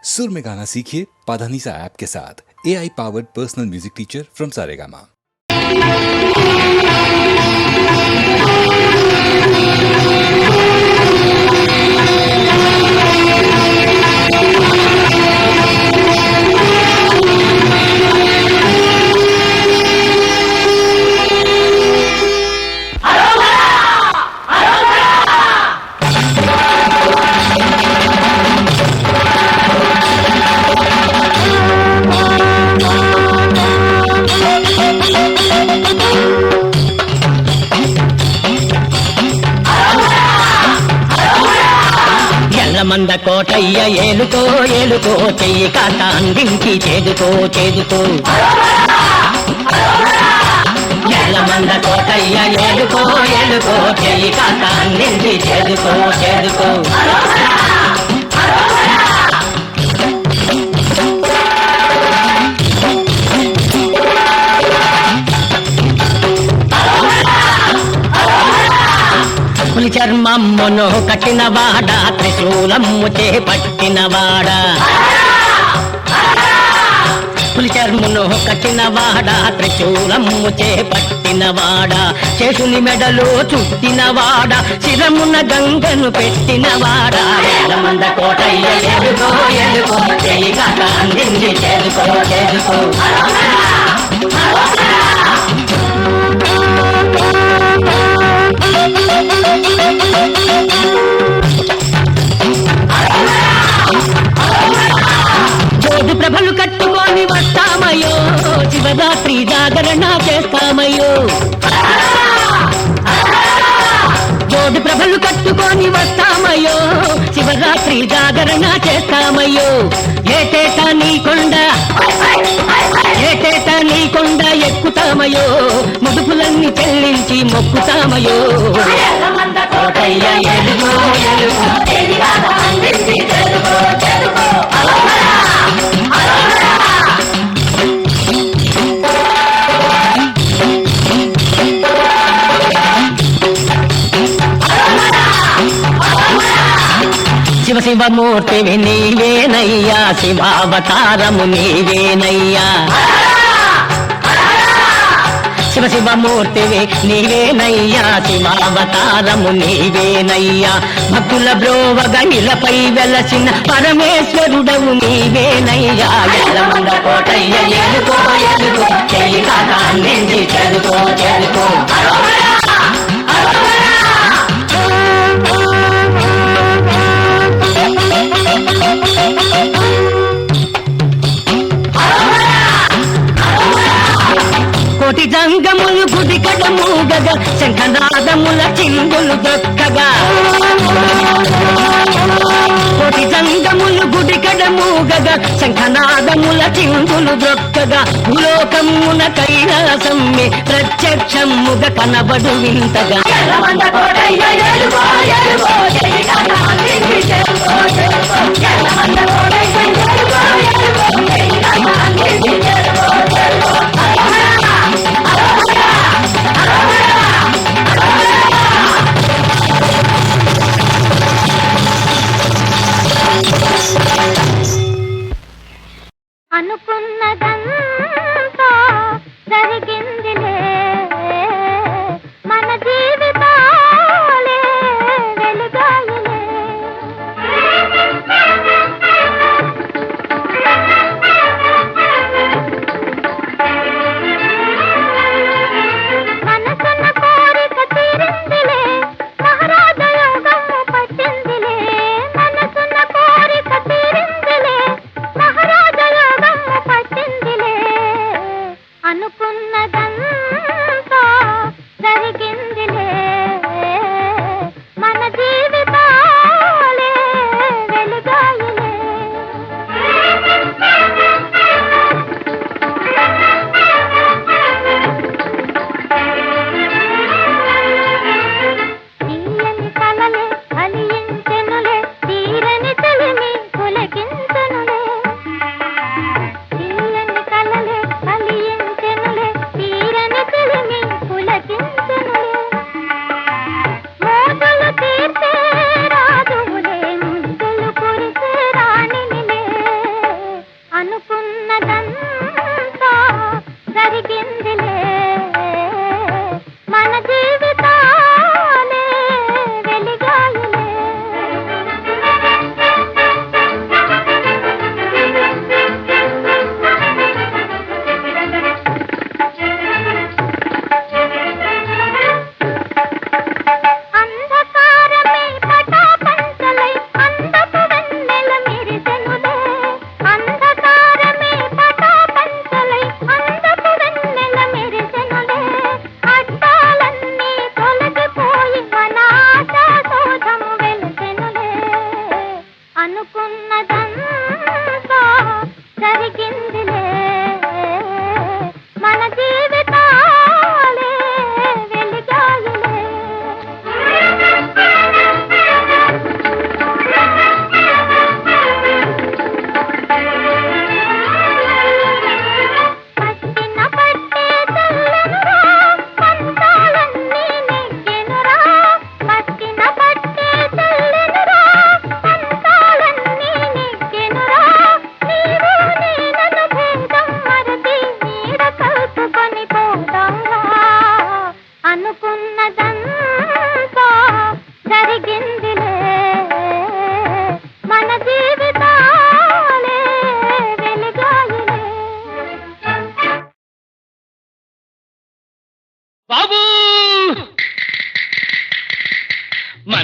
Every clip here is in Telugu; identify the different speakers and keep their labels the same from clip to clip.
Speaker 1: सुर में गाना सीखिए पाधानीसा ऐप के साथ। AI powered personal music teacher from Saregama.
Speaker 2: మంద కోటయ్య ఏలుకో ఏలుకో చెయ్యి కాట అందించి చేదుకో చేదుకో మంద కోటయ్య ఏలుకో ఏలుకో చెయ్యి కాట అందించి చేదుకో చేదుకో పులి చర్మమ్మును కట్టినవాడ త్రిశూలమ్ము చేపట్టినవాడ పులి చర్మమును కట్టినవాడ త్రిశూలమ్ము చేపట్టినవాడ శేషుని మెడలో చుట్టినవాడ శిరమున గంగను పెట్టినవాడ మంద కోటయ్య ఎదుకో ఎదుకో చెయ్యి కాక అందించి చేదుకో చేదుకో జోడు ప్రభలు కట్టుకొని వస్తామయ్యో శివరాత్రి జాగరణ చేస్తామయ్యో జోడు ప్రభలు కట్టుకొని వస్తామయ్యో శివరాత్రి జాగరణ చేస్తామయ్యో ఏటేటా నీ కొండ ఏటేటా నీ కొండ ఎక్కుతామయ్యో ముడుపులన్నీ చెల్లించి మొక్కుతామయ్యో కోటయ్య ఎలుగో ఎలుగో శివ శివమూర్తివి నీవేనయ్యా శివావతారము నీవేనయ్యా శివ శివమూర్తివి నీవేనయ్యా శివావతారము నీవేనయ్యా భక్తుల బ్రోవగ ఇలపై వెలసిన పరమేశ్వరుడవు నీవేనయ్యా ఎల్లమంద కోటయ్య ఎలుకో ఎలుకో చెయ్యి కాక అందించి చెదుకో చెదుకో కోటి జంగములు గుడి కడమూగగా శంఖనాదముల చిందులు దొక్కగా కోటి జంగములు గుడి కడమూగగా శంఖనాదముల చిందులు దొక్కగా భూలోకమున కైలాసమ్మి ప్రత్యక్షముగా కనబడు వింతగా
Speaker 3: అనుకున్నదంతా జరిగిందిలే మన జీవితాలే వెలుగాయలే మనసున్న కోరిక తీరిందిలే మహారాజ యోగము పట్టిందిలే మనసున్న కోరిక తీరిందిలే మహారాజ యోగము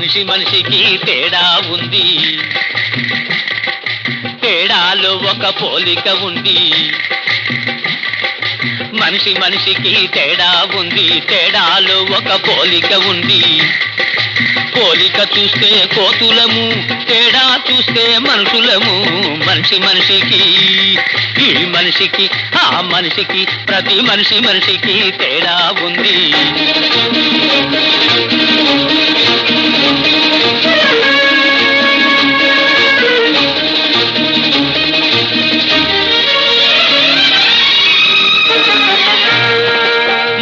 Speaker 4: మనిషి మనిషికి తేడా ఉంది, తేడాలో ఒక పోలిక ఉంది. మనిషి మనిషికి తేడా ఉంది, తేడాలో ఒక పోలిక ఉంది. పోలిక చూస్తే కోతులము, తేడా చూస్తే మనుషులము. మనిషి మనిషికి, ఈ మనిషికి ఆ మనిషికి, ప్రతి మనిషి మనిషికి తేడా ఉంది.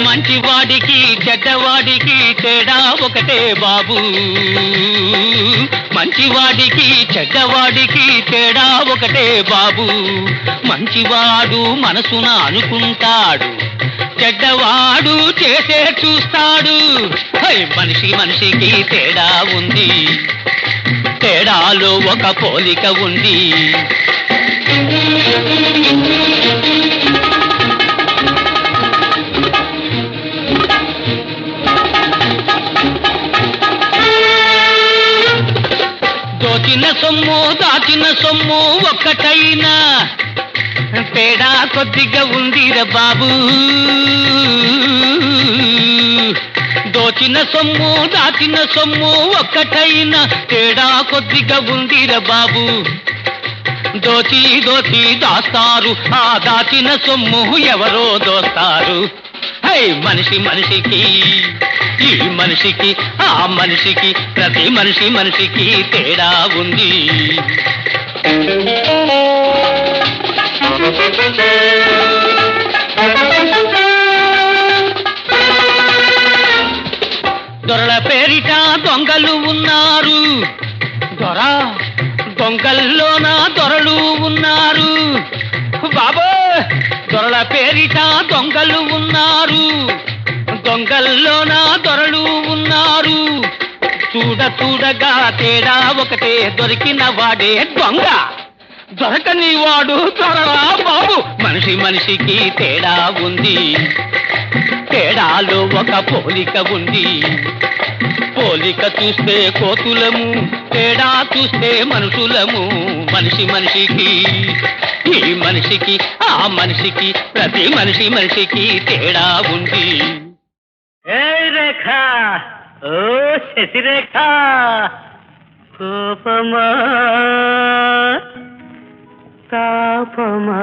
Speaker 4: మంచివాడికి చెడ్డవాడికి తేడా ఒకటే బాబు, మంచివాడికి చెడ్డవాడికి తేడా ఒకటే బాబు. మంచివాడు మనసున అనుకుంటాడు, చెడ్డవాడు చేసే చూస్తాడు. మనిషి మనిషికి తేడా ఉంది, తేడాలో ఒక పోలిక ఉంది. దోచిన సొమ్ము దాచిన సొమ్ము ఒక్కటైనా తేడా కొద్దిగా ఉందిరా బాబు. దోచిన సొమ్ము దాచిన సొమ్ము ఒక్కటైనా తేడా కొద్దిగా ఉందిరా బాబు. దోచి దోచి దాస్తారు, ఆ దాచిన సొమ్ము ఎవరో దోస్తారు. మనిషి మనిషికి, ఈ మనిషికి ఆ మనిషికి, ప్రతి మనిషి మనిషికి తేడా ఉంది. దొరల పేరిట దొంగలు ఉన్నారు, దొర దొంగల్లోన దొరలు ఉన్నారు బాబో. దొరల పేరిట దొంగలు ఉన్నారు, దొంగల్లోన దొరలు ఉన్నారు. చూడ చూడగా తేడా ఒకటే, దొరికిన వాడే దొంగ, దొరకని వాడు దొరలా బాబు. మనిషి మనిషికి తేడా ఉంది, తేడాలో ఒక పోలిక ఉంది. పోలిక చూస్తే కోతులము, తేడా చూస్తే మనుషులము. మనిషి మనిషికి, ఈ మనిషికి ఆ మనిషికి, ప్రతి మనిషి మనిషికి తేడా ఉంది. ఏ రేఖ, ఓ శశిరేఖ, కోపమా తాపమా.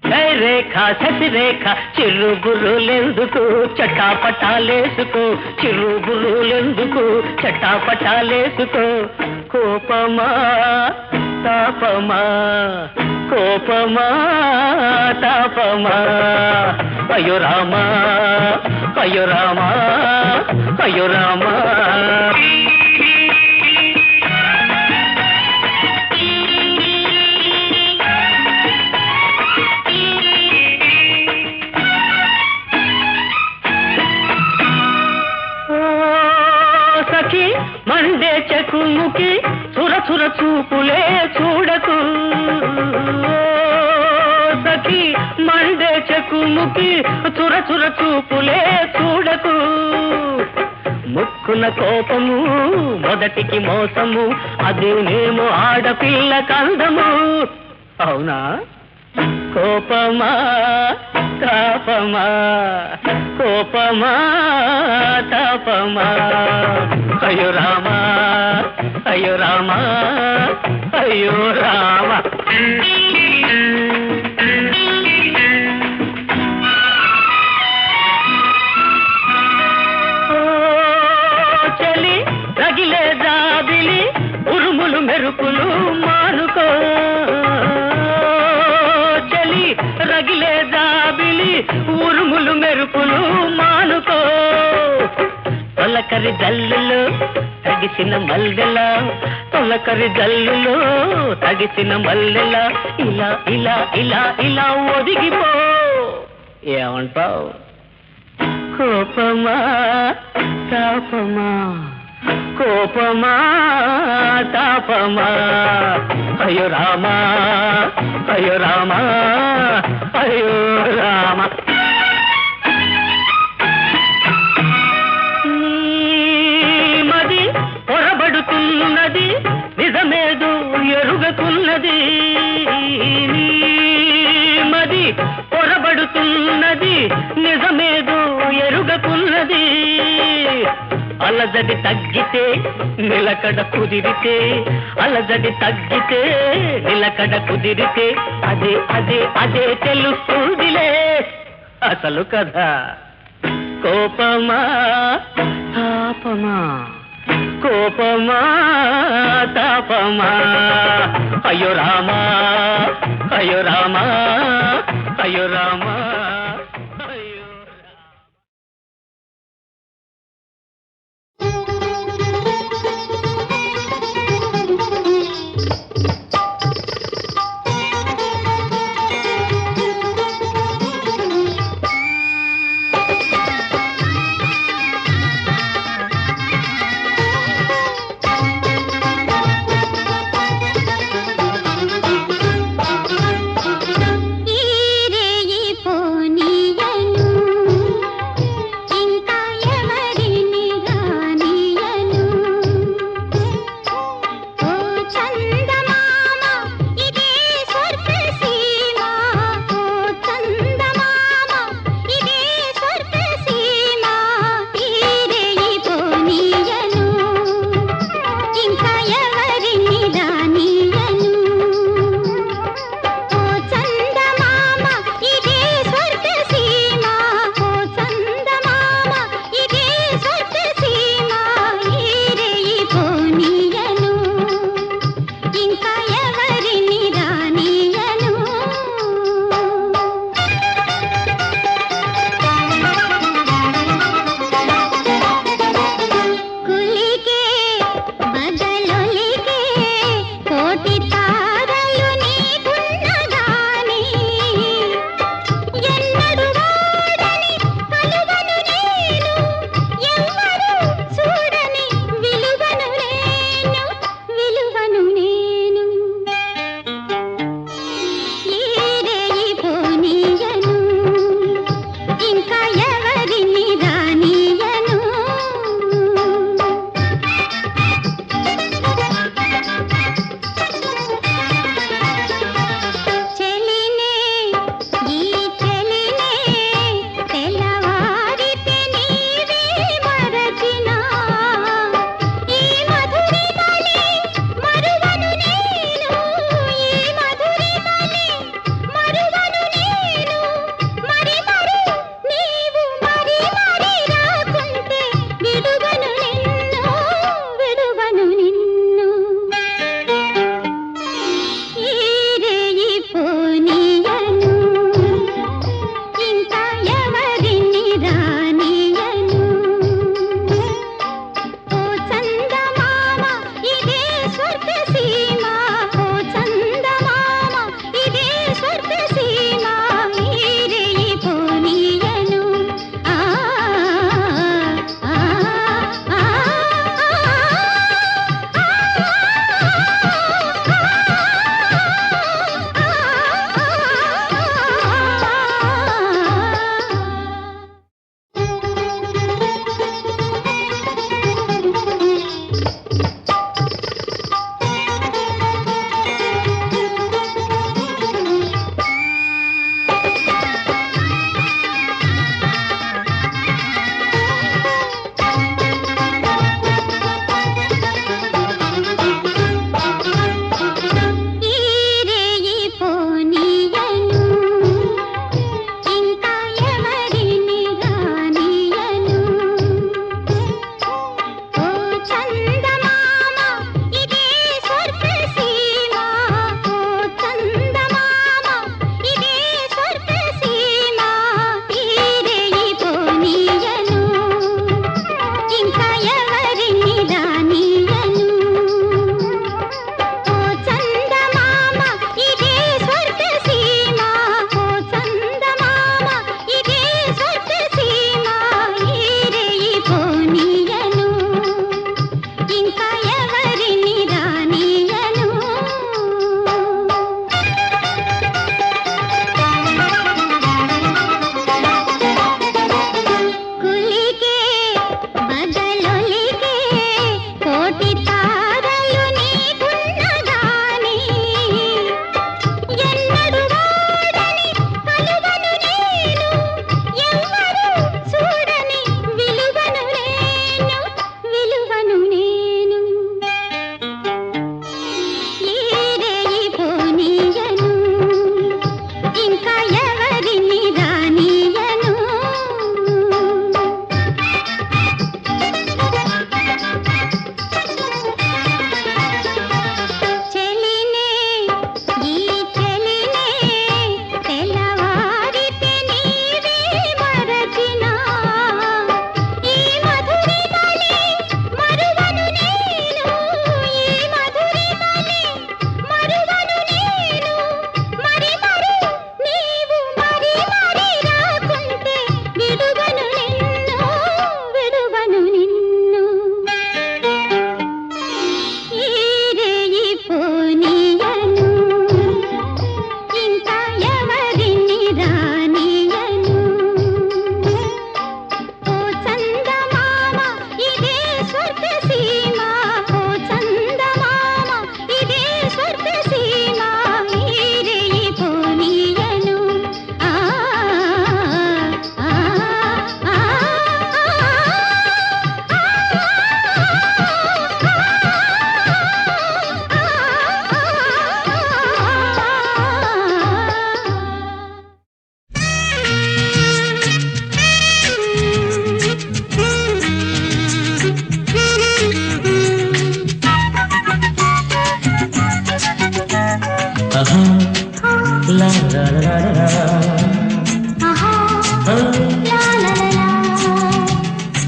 Speaker 4: ఏ రేఖ శశిరేఖ, చిరుగురులెందుకు చటాపటాలేసుకో, చిరుగురులెందుకు చటాపటాలేసుకో. కోపమా తాపమా, కోపమా తాపమా. అయ్యో రామా, అయ్యో రామా, అయ్యో రామా. సఖి మండే చెకుముకి చుర చుర చూపులే చూడకు. సఖి మండే చెకుముకి చుర చుర చూపులే చూడకు. ముక్కున కోపము మొదటికి మోసము, అదేనేమో ఆడపిల్ల కందము. అవునా? కోపమా తాపమా, కోపమా తాపమా. అయ్యో రామా, అయ్యో రామా, అయ్యో రామ. చలి తగిలే జాబిలి, ఉరుములు మెరుపులు మానుకో. చలి రగిలే జాబిలి, ఉరుములు మెరుపులు మానుకో. తొలకరి జల్లులో తగిసిన మల్లెల, తొలకరి జల్లులో తగిసిన మల్లెల. ఇలా ఇలా ఇలా ఇలా ఒదిగిపో. ఏమంటావు? కోపమా తాపమా, కోపమా తాపమా. అయ్యో రామా, అయ్యో రామా, అయ్యో రామ. ఎరుగకున్నది మది పొరబడుతున్నది నిజమేదో ఎరుగకున్నది అలజడి తగ్గితే నిలకడ కుదిరితే అలజడి తగ్గితే నిలకడ కుదిరితే అదే అదే అదే తెలుస్తుందిలే అసలు కదా కోపమా తాపమా కోపమా తాపమా అయ్యో రామా అయ్యో రామా అయ్యో రామా అయ్యో ఆహా లా లా లా లా లా.
Speaker 3: ఆహా
Speaker 4: ఆ.
Speaker 3: లా లా లా లా.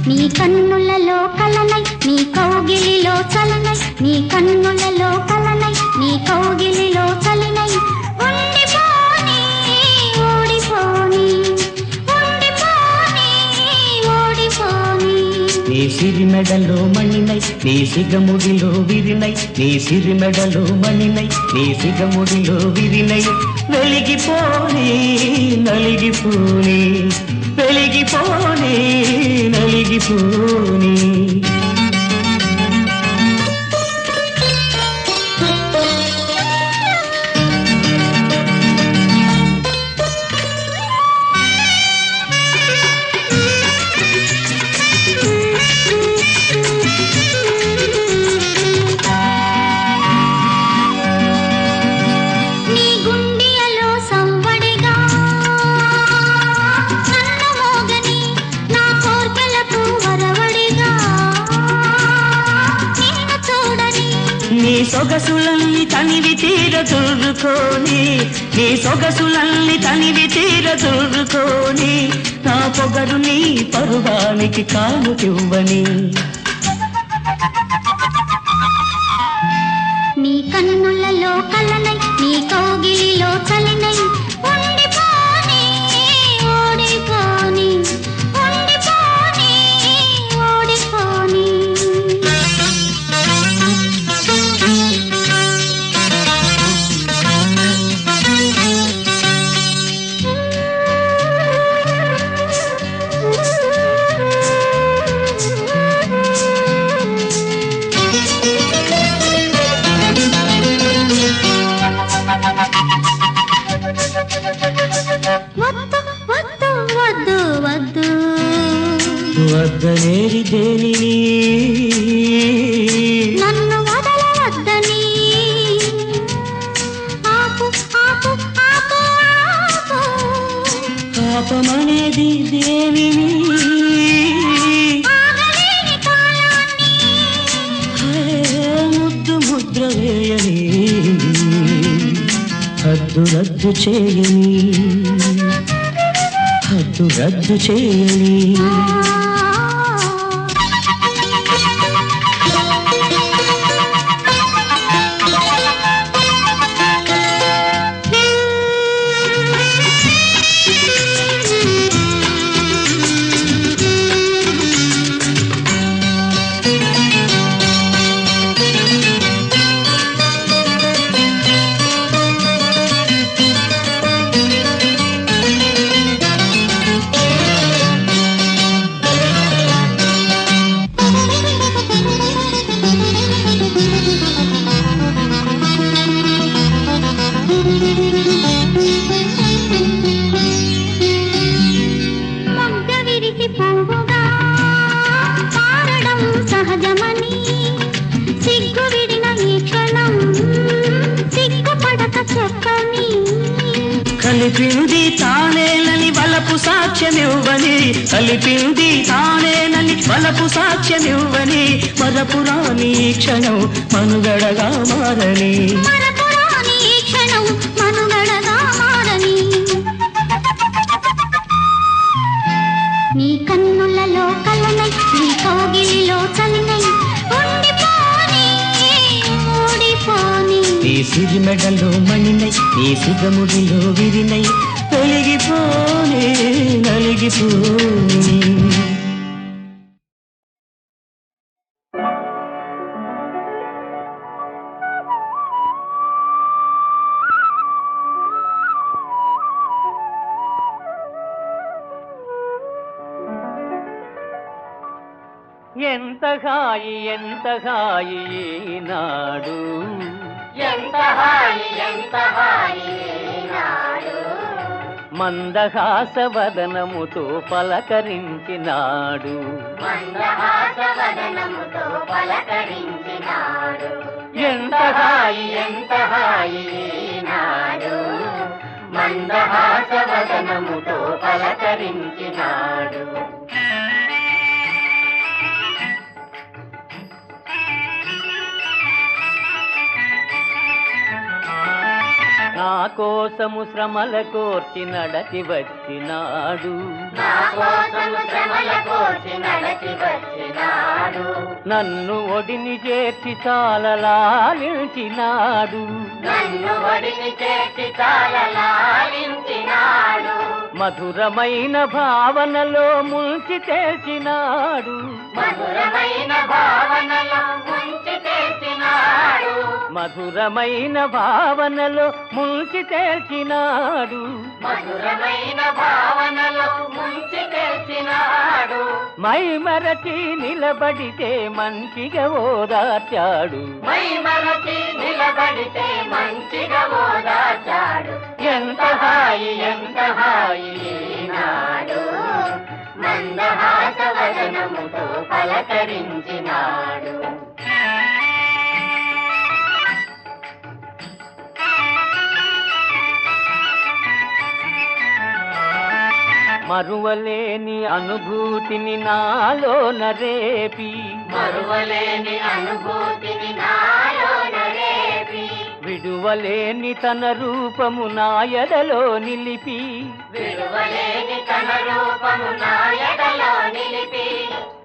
Speaker 3: నీ కన్నులలో కలనై నీ కౌగిలిలో చలనై నీ కన్నులలో కలనై నీ కౌగిలిలో చలనై ఉండిపోని ఓడిపోని ఉండిపోని ఓడిపోని.
Speaker 4: నీ సిరి మెడలో మణినై నీ సిగముడిలో విరినై నీ సిరి మెడలో మణినై నీ సిగముడిలో విరినై వెలిగిపోని నలిగిపోని వెలిగిపోని నలిగిపోని.
Speaker 3: నీ గుండెలలో సంవడిగా నన్ను మోగని నా కోర్కెలకు వరవడిగా నిన్ను చూడని.
Speaker 4: నీ సొగసులల్ని తనివి తీర చూరుకోని నీ సొగసులల్ని తనివి తీర చూరుకోని నా పొగరు నీ పరువానికి కానుకివ్వని.
Speaker 3: నీ కన్నులలో కలనై నీ కౌగిలిలో చలినై ఉండిపోని ఓడిపోని ఉండిపోని ఓడిపోని. వద్దు వద్దు వద్దు వద్దు
Speaker 4: వద్దనేరి దేనిని
Speaker 3: నన్ను వదలవద్దని. ఆపు ఆపు ఆపు ఆపు
Speaker 4: పాపమనేది దేవిని
Speaker 3: ఆగలేని కాలాన్ని.
Speaker 4: ముద్దు ముద్ర వేయని హద్దు రద్దు చేయని హద్దు రద్దు చేయని.
Speaker 3: మొగ్గ విరిసి పువ్వుగా పారడం సహజమని సిగ్గు విడిన ఈ క్షణం సిగ్గుపడక చెప్పని.
Speaker 4: కలిపింది తానేనని వలపు సాక్ష్యమివ్వని కలిపింది తానేనని వలపు సాక్ష్యమివ్వని మరపురాని క్షణం మనుగడగా మారని.
Speaker 3: మరపురాని ఈ క్షణం మనుగడగా మారని. నీ కన్నులలో కలనై నీ కౌగిలిలో చలినై ఉండిపోని ఓడిపోని.
Speaker 4: నీ సిరి మెడలో మణినై నీ సిగముడిలో విరినై వెలిగిపోని నలిగిపోని. ఎంత హాయి ఈనాడు
Speaker 3: ఎంత హాయి నాడు
Speaker 4: మందహాస వదనముతో పలకరించినాడు
Speaker 3: మందహాసవదనముతో పలకరించినాడు.
Speaker 4: ఎంత హాయి
Speaker 3: నాడు
Speaker 4: మందహాసవదనముతో పలకరించినాడు. నా కోసము శ్రమల కోర్చి నడచి వచ్చినాడు,
Speaker 3: నా కోసము శ్రమల కోర్చి నడచి వచ్చినాడు,
Speaker 4: నన్ను ఒడిని చేర్చి చాలా లాలించినాడు,
Speaker 3: నన్ను ఒడిని చేర్చి చాలా లాలించినాడు,
Speaker 4: మధురమైన భావనలో ముంచి తేల్చినాడు,
Speaker 3: మధురమైన భావనలో ముంచి తెచ్చినాడు,
Speaker 4: మధురమైన భావనలో ముంచి తేల్చినాడు,
Speaker 3: మధురమైన భావనలో ముంచి తెచ్చినాడు,
Speaker 4: మై మరచి నిలబడితే మంచిగా ఓదార్చాడు,
Speaker 3: మై మరచి నిలబడితే మంచిగా ఓదార్చాడు,
Speaker 4: ఎంత హాయి ఎంత హాయి
Speaker 3: ఈనాడు మందహాస వదనముతో పలకరించినాడు.
Speaker 4: మరువలేని అనుభూతిని నాలోన రేపి,
Speaker 3: మరువలేని అనుభూతిని నాలోన రేపి,
Speaker 4: విడువలేని తన రూపము నా ఎదలో నిలిపి,
Speaker 3: విడువలేని తన రూపము నా ఎడలో నిలిపి,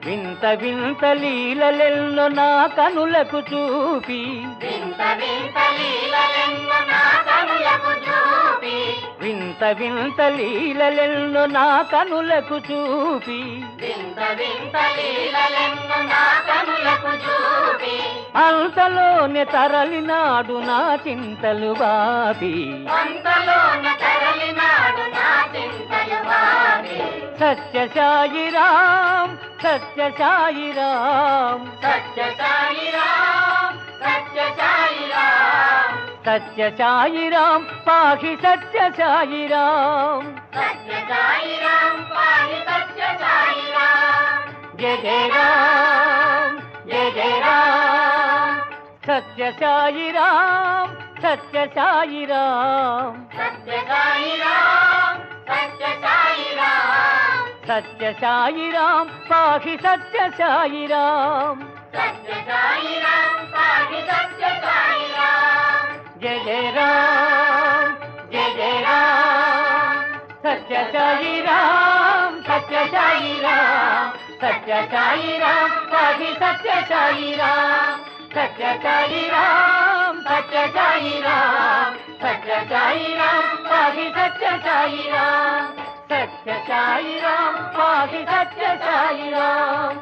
Speaker 4: వింత వింత లీలలెల్లో నా కనులకు చూపి,
Speaker 3: వింత వింత లీలలెన్నో నా కనులకు చూపి,
Speaker 4: వింత వింత లీలలెల్లో నా కనులకు చూపి,
Speaker 3: వింత వింత లీలలెన్నో నా కనులకు చూపి,
Speaker 4: అంతలోనే తరలినాడు నా చింతలు బాపి,
Speaker 3: అంతలోన తరలినాడు నా చింతలు బావి,
Speaker 4: సత్య సాయిరాం సత్య సాయిరాం
Speaker 3: సత్య సాయిరాం సత్య సాయిరాం
Speaker 4: సత్య సాయిరాం పాహి సత్య సాయిరాం
Speaker 3: సత్య సాయిరాం పాహి సత్య సాయిరాం
Speaker 4: జయ జయ రాం జయ జయ రాం సత్య సాయిరాం సత్య సాయిరాం
Speaker 3: సత్య సాయిరాం సత్య సాయిరాం
Speaker 4: సత్య సాయిరాం పాహి సత్య సాయిరాం
Speaker 3: సత్య సాయిరాం పాహి సత్య సాయిరాం
Speaker 4: జయ జయ రాం జయ జయ రాం సత్య సాయిరాం సత్య సాయిరాం సత్య సాయిరాం పాహి సత్య సాయిరాం సత్య సాయిరాం సత్య సాయిరాం సత్య సాయిరాం పాహి సత్య సాయిరాం సత్య సాయిరాం పాహి సత్య సాయిరాం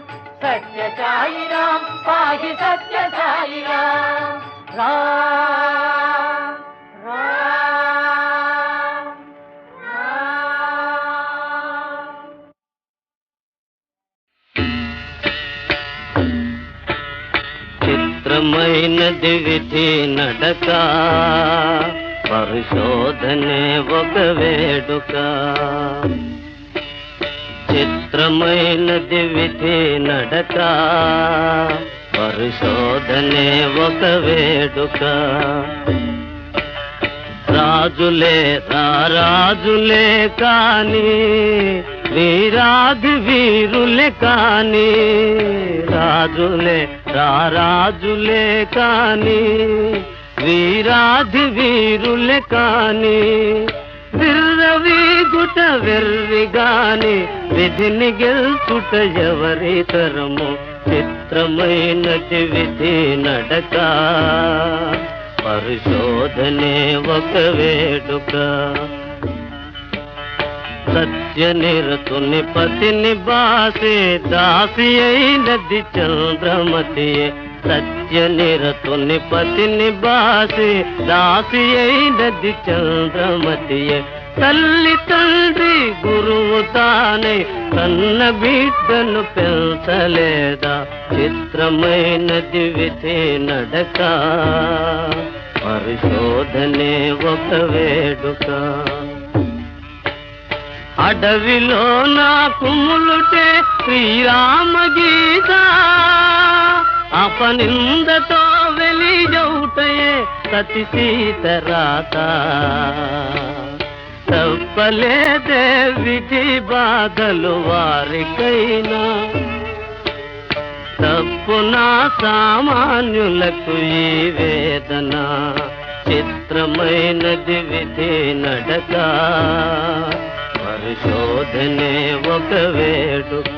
Speaker 4: సత్య సాయిరాం పాహి సత్య సాయిరాం రామ్ రామ్ రామ్. చిత్రమైనది విధి నడక, పరిశోధనే ఒక వేడుక, చిత్రమైనది విధి నడక, పరిశోధనే ఒక వేడుక, రాజులే రాజులే కాని వీరాది వీరులే కాని, రాజులే రాజులే కాని వీరాది వీరులే కాని, విర్రవీగుట వెర్రిగాని విధిని గెల్చుట ఎవరి తరము, చిత్రమైనది విధి నడక, పరిశోధనే ఒక వేడుక, సత్య నిరతుని పతిని బాసే దాసి అయినది చంద్రమతియే, సత్య నిరతుని పతిని బాసే దాసి అయినది చంద్రమతియే, తల్లి తండ్రి గురువు తానే కన్న బిడ్డను పెంచలేదా, చిత్రమైనది విధి నడక, పరిశోధనే ఒక వేడుక, అడవిలో నా కుములుటే శ్రీరామ గీత, అపనిందతో వెలిజౌటయే సతి సీతరాత, తప్పలేదే విధి బాధలు వారికైనా, తప్పున సామాన్యులకు ఈ వేదన, చిత్రమైనది విధి నడక, పరిశోధనే ఒక వేడుక.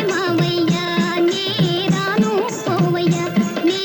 Speaker 5: మావయ్య నే రాను పోవయ్య నే